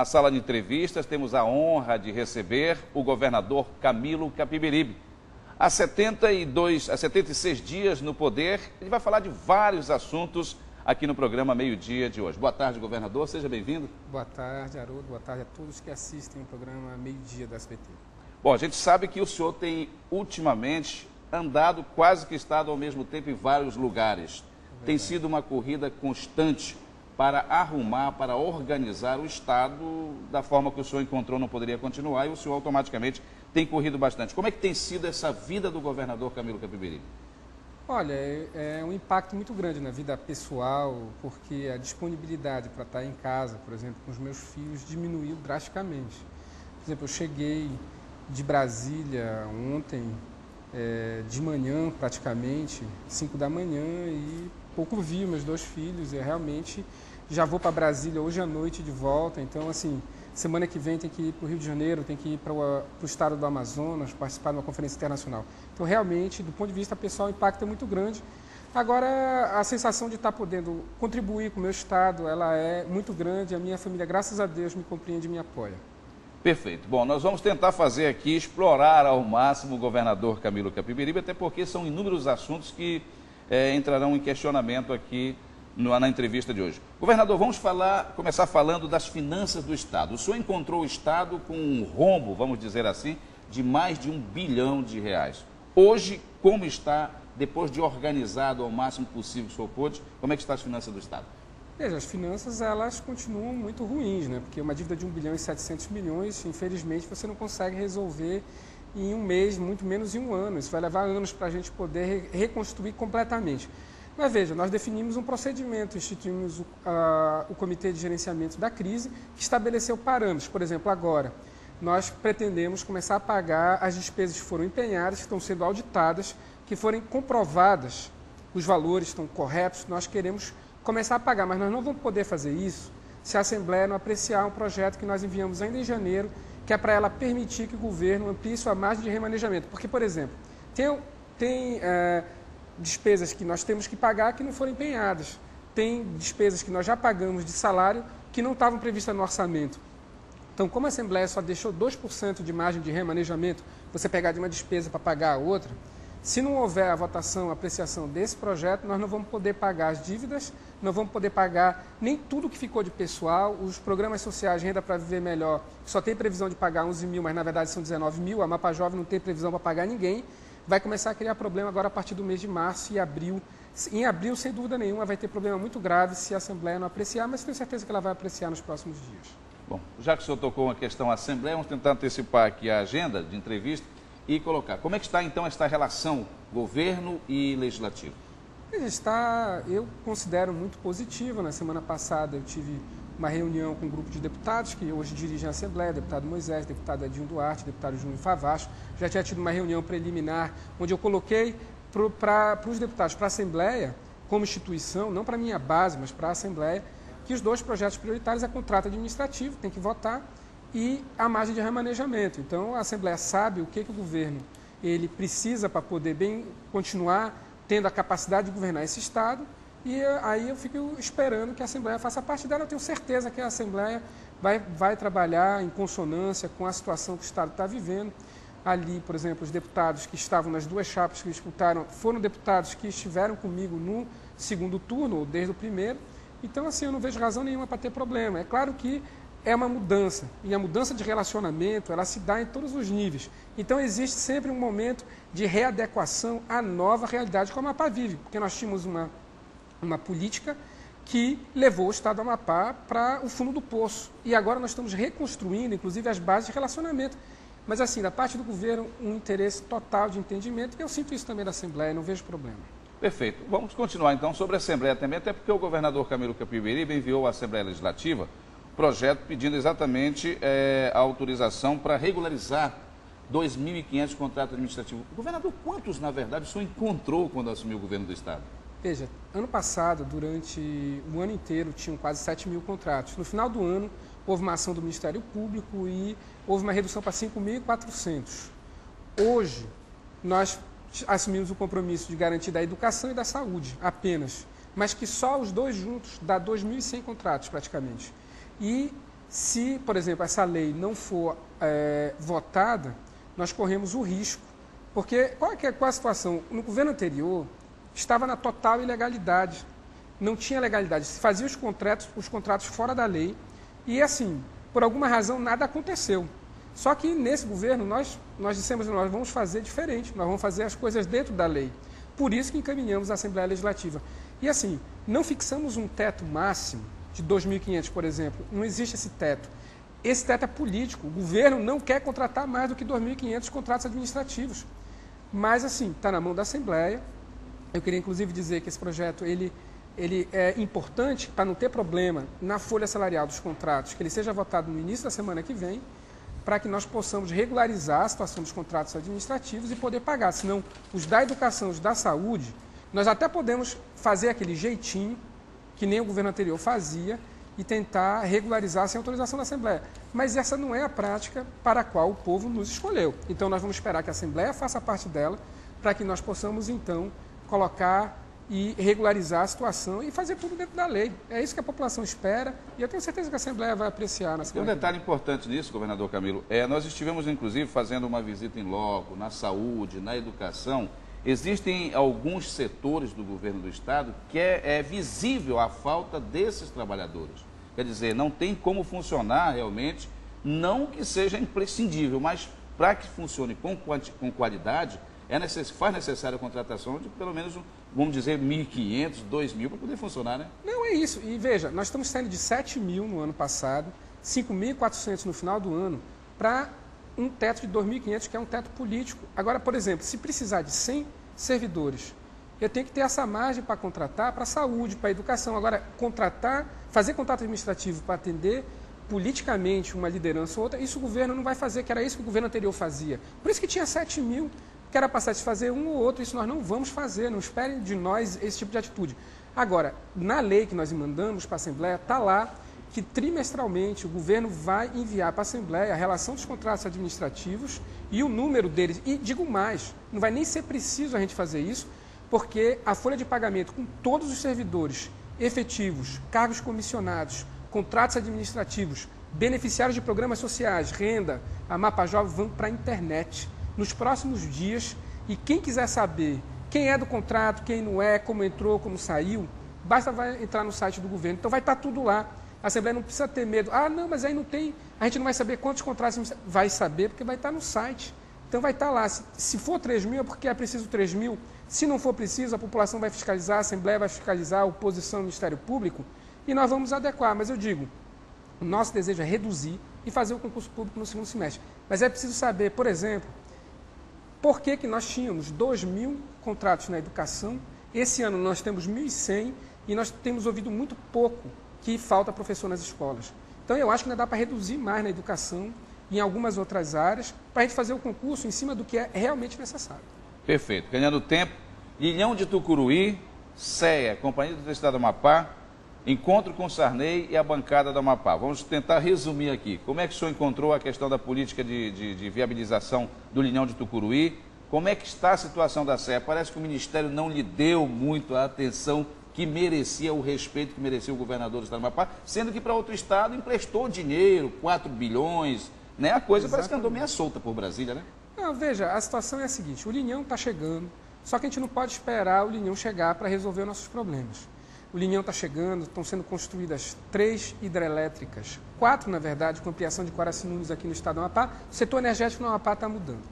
Na sala de entrevistas, temos a honra de receber o governador Camilo Capiberibe. Há 76 dias no poder, ele vai falar de vários assuntos aqui no programa Meio-Dia de hoje. Boa tarde, governador, seja bem-vindo. Boa tarde, Haroldo, boa tarde a todos que assistem o programa Meio-Dia do SBT. Bom, a gente sabe que o senhor tem, ultimamente, andado quase que estado ao mesmo tempo em vários lugares. Tem sido uma corrida constante para arrumar, para organizar o Estado da forma que o senhor encontrou não poderia continuar e o senhor automaticamente tem corrido bastante. Como é que tem sido essa vida do governador Camilo Capiberibe? Olha, é um impacto muito grande na vida pessoal, porque a disponibilidade para estar em casa, por exemplo, com os meus filhos, diminuiu drasticamente. Por exemplo, eu cheguei de Brasília ontem, de manhã praticamente, 5 da manhã, e pouco vi meus dois filhos, e realmente já vou para Brasília hoje à noite de volta, então assim, semana que vem tem que ir para o Rio de Janeiro, tem que ir para o estado do Amazonas, participar de uma conferência internacional. Então realmente, do ponto de vista pessoal, o impacto é muito grande. Agora, a sensação de estar podendo contribuir com o meu estado, ela é muito grande, a minha família, graças a Deus, me compreende e me apoia. Perfeito. Bom, nós vamos tentar fazer aqui, explorar ao máximo o governador Camilo Capiberibe, até porque são inúmeros assuntos que entrarão em questionamento aqui na entrevista de hoje. Governador, vamos começar falando das finanças do Estado. O senhor encontrou o Estado com um rombo, vamos dizer assim, de mais de R$1 bilhão. Hoje, como está, depois de organizado ao máximo possível que o senhor pôde, como é que está as finanças do Estado? Veja, as finanças, elas continuam muito ruins, né? Porque uma dívida de R$1 bilhão e 700 milhões, infelizmente, você não consegue resolver em um mês, muito menos em um ano. Isso vai levar anos para a gente poder reconstruir completamente. Mas veja, nós definimos um procedimento, instituímos o Comitê de Gerenciamento da Crise, que estabeleceu parâmetros. Por exemplo, agora, nós pretendemos começar a pagar as despesas que foram empenhadas, que estão sendo auditadas, que forem comprovadas, os valores estão corretos, nós queremos começar a pagar, mas nós não vamos poder fazer isso se a Assembleia não apreciar um projeto que nós enviamos ainda em janeiro, que é para ela permitir que o governo amplie sua margem de remanejamento. Porque, por exemplo, tem despesas que nós temos que pagar que não foram empenhadas. Tem despesas que nós já pagamos de salário que não estavam previstas no orçamento. Então, como a Assembleia só deixou 2% de margem de remanejamento, você pegar de uma despesa para pagar a outra, se não houver a votação, a apreciação desse projeto, nós não vamos poder pagar as dívidas, não vamos poder pagar nem tudo que ficou de pessoal, os programas sociais, Renda para Viver Melhor, só tem previsão de pagar 11 mil, mas na verdade são 19 mil, a Mapa Jovem não tem previsão para pagar ninguém, vai começar a criar problema agora a partir do mês de março e abril. Em abril, sem dúvida nenhuma, vai ter problema muito grave se a Assembleia não apreciar, mas tenho certeza que ela vai apreciar nos próximos dias. Bom, já que o senhor tocou uma questão Assembleia, vamos tentar antecipar aqui a agenda de entrevista e colocar. Como é que está, então, esta relação governo e legislativo? Eu considero muito positiva. Na semana passada eu tive uma reunião com um grupo de deputados que hoje dirigem a Assembleia, deputado Moisés, deputado Edinho Duarte, deputado Júnior Favacho. Já tinha tido uma reunião preliminar onde eu coloquei para os deputados, para a Assembleia, como instituição, não para a minha base, mas para a Assembleia, que os dois projetos prioritários é contrato administrativo, tem que votar, e a margem de remanejamento. Então, a Assembleia sabe o que o governo ele precisa para poder continuar tendo a capacidade de governar esse Estado, e aí eu fico esperando que a Assembleia faça parte dela. Eu tenho certeza que a Assembleia vai trabalhar em consonância com a situação que o Estado está vivendo. Ali, por exemplo, os deputados que estavam nas duas chapas que disputaram foram deputados que estiveram comigo no segundo turno, ou desde o primeiro. Então, assim, eu não vejo razão nenhuma para ter problema. É claro que é uma mudança, e a mudança de relacionamento, ela se dá em todos os níveis. Então, existe sempre um momento de readequação à nova realidade que o Amapá vive, porque nós tínhamos uma política que levou o Estado do Amapá para o fundo do poço. E agora nós estamos reconstruindo, inclusive, as bases de relacionamento. Mas, assim, da parte do governo, um interesse total de entendimento, e eu sinto isso também da Assembleia, não vejo problema. Perfeito. Vamos continuar, então, sobre a Assembleia também, até porque o governador Camilo Capiberibe enviou à Assembleia Legislativa projeto pedindo exatamente a autorização para regularizar 2.500 contratos administrativos. Governador, quantos, na verdade, o senhor encontrou quando assumiu o governo do Estado? Veja, ano passado, durante o ano inteiro, tinham quase 7 mil contratos. No final do ano, houve uma ação do Ministério Público e houve uma redução para 5.400. Hoje, nós assumimos o compromisso de garantir da educação e da saúde, apenas. Mas que só os dois juntos dá 2.100 contratos, praticamente. E Se, por exemplo, essa lei não for votada, nós corremos o risco. Porque qual é a situação? No governo anterior, estava na total ilegalidade. Não tinha legalidade. Se fazia os contratos fora da lei. E, assim, por alguma razão, nada aconteceu. Só que nesse governo, nós dissemos que nós vamos fazer diferente. Nós vamos fazer as coisas dentro da lei. Por isso que encaminhamos a Assembleia Legislativa. E, assim, não fixamos um teto máximo de 2.500, por exemplo. Não existe esse teto. Esse teto é político. O governo não quer contratar mais do que 2.500 contratos administrativos. Mas, assim, está na mão da Assembleia. Eu queria, inclusive, dizer que esse projeto ele é importante para não ter problema na folha salarial dos contratos, que ele seja votado no início da semana que vem, para que nós possamos regularizar a situação dos contratos administrativos e poder pagar. Senão, os da educação, os da saúde, nós até podemos fazer aquele jeitinho que nem o governo anterior fazia e tentar regularizar sem autorização da Assembleia. Mas essa não é a prática para a qual o povo nos escolheu. Então, nós vamos esperar que a Assembleia faça parte dela para que nós possamos, então, colocar e regularizar a situação e fazer tudo dentro da lei. É isso que a população espera e eu tenho certeza que a Assembleia vai apreciar. Tem um detalhe importante nisso, governador Camilo. Nós estivemos, inclusive, fazendo uma visita em loco, na saúde, na educação. Existem alguns setores do governo do Estado que é visível a falta desses trabalhadores. Quer dizer, não tem como funcionar realmente, não que seja imprescindível, mas para que funcione com qualidade, faz necessária a contratação de pelo menos, vamos dizer, 1.500, 2.000 para poder funcionar, né? Não, é isso. E veja, nós estamos saindo de 7.000 no ano passado, 5.400 no final do ano, para um teto de 2.500, que é um teto político. Agora, por exemplo, se precisar de 100 servidores, eu tenho que ter essa margem para contratar para a saúde, para a educação. Agora, fazer contrato administrativo para atender politicamente uma liderança ou outra, isso o governo não vai fazer, que era isso que o governo anterior fazia. Por isso que tinha 7.000, que era para satisfazer um ou outro, isso nós não vamos fazer, não esperem de nós esse tipo de atitude. Agora, na lei que nós mandamos para a Assembleia, está lá que trimestralmente o governo vai enviar para a Assembleia a relação dos contratos administrativos e o número deles. E digo mais, não vai nem ser preciso a gente fazer isso, porque a folha de pagamento com todos os servidores efetivos, cargos comissionados, contratos administrativos, beneficiários de programas sociais, renda, a Mapa Jovem vão para a internet nos próximos dias e quem quiser saber quem é do contrato, quem não é, como entrou, como saiu, basta vai entrar no site do governo. Então vai estar tudo lá. A Assembleia não precisa ter medo. Ah, não, mas aí não tem, a gente não vai saber quantos contratos. Vai saber porque vai estar no site. Então vai estar lá. Se for 3.000 é porque é preciso 3.000. Se não for preciso, a população vai fiscalizar, a Assembleia vai fiscalizar, a oposição, o Ministério Público, e nós vamos adequar. Mas eu digo, o nosso desejo é reduzir e fazer o concurso público no segundo semestre. Mas é preciso saber, por exemplo, por que nós tínhamos 2.000 contratos na educação, esse ano nós temos 1.100 e nós temos ouvido muito pouco que falta professor nas escolas. Então eu acho que ainda dá para reduzir mais na educação e em algumas outras áreas, para a gente fazer o concurso em cima do que é realmente necessário. Perfeito. Ganhando tempo, Ilhão de Tucuruí, CEA, Companhia do Estado do Amapá, encontro com Sarney e a bancada do Amapá. Vamos tentar resumir aqui. Como é que o senhor encontrou a questão da política de viabilização do Ilhão de Tucuruí? Como é que está a situação da CEA? Parece que o Ministério não lhe deu muito a atenção que merecia, o respeito que merecia o governador do Estado do Amapá, sendo que para outro estado emprestou dinheiro, 4 bilhões, né? A coisa parece que andou meio solta por Brasília, né? Não, veja, a situação é a seguinte, o Linhão está chegando, só que a gente não pode esperar o Linhão chegar para resolver os nossos problemas. O Linhão está chegando, estão sendo construídas 3 hidrelétricas, 4 na verdade, com ampliação de Quaracinunes aqui no estado do Amapá, o setor energético no Amapá está mudando.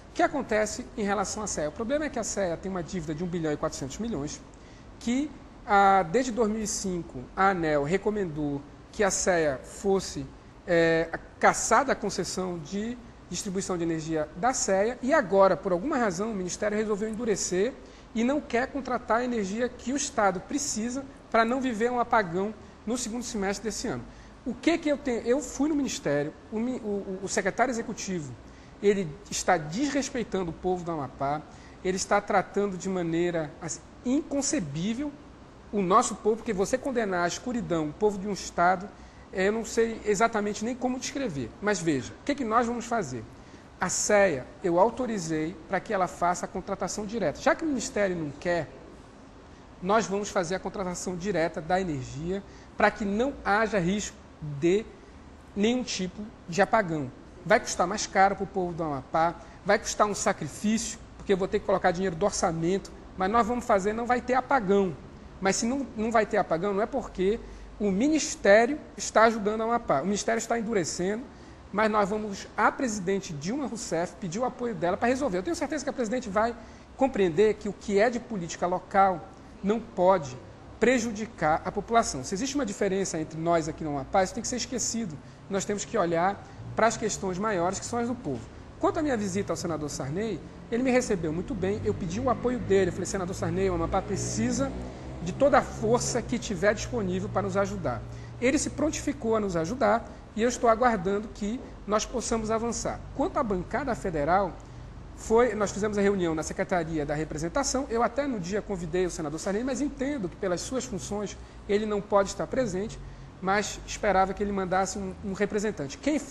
O que acontece em relação à CEA? O problema é que a CEA tem uma dívida de 1.400 bilhões, que desde 2005 a ANEEL recomendou que a CEA fosse cassada a concessão de distribuição de energia da CEA e agora, por alguma razão, o Ministério resolveu endurecer e não quer contratar a energia que o Estado precisa para não viver um apagão no segundo semestre desse ano. O que eu tenho? Eu fui no Ministério, o secretário executivo, ele está desrespeitando o povo do Amapá, ele está tratando de maneira assim, inconcebível o nosso povo, porque você condenar a escuridão, o povo de um Estado, eu não sei exatamente nem como descrever. Mas veja, o que nós vamos fazer? A CEA, eu autorizei para que ela faça a contratação direta. Já que o Ministério não quer, nós vamos fazer a contratação direta da energia para que não haja risco de nenhum tipo de apagão. Vai custar mais caro para o povo do Amapá, vai custar um sacrifício, porque eu vou ter que colocar dinheiro do orçamento, mas nós vamos fazer, não vai ter apagão. Mas se não vai ter apagão, não é porque o Ministério está ajudando a Amapá. O Ministério está endurecendo, mas nós vamos, a presidente Dilma Rousseff, pedir o apoio dela para resolver. Eu tenho certeza que a presidente vai compreender que o que é de política local não pode prejudicar a população. Se existe uma diferença entre nós aqui no Amapá, isso tem que ser esquecido. Nós temos que olhar para as questões maiores, que são as do povo. Quanto à minha visita ao senador Sarney, ele me recebeu muito bem, eu pedi o apoio dele. Eu falei, senador Sarney, o Amapá precisa de toda a força que tiver disponível para nos ajudar. Ele se prontificou a nos ajudar e eu estou aguardando que nós possamos avançar. Quanto à bancada federal, nós fizemos a reunião na Secretaria da Representação, eu até no dia convidei o senador Sarney, mas entendo que pelas suas funções ele não pode estar presente, mas esperava que ele mandasse um representante. Quem for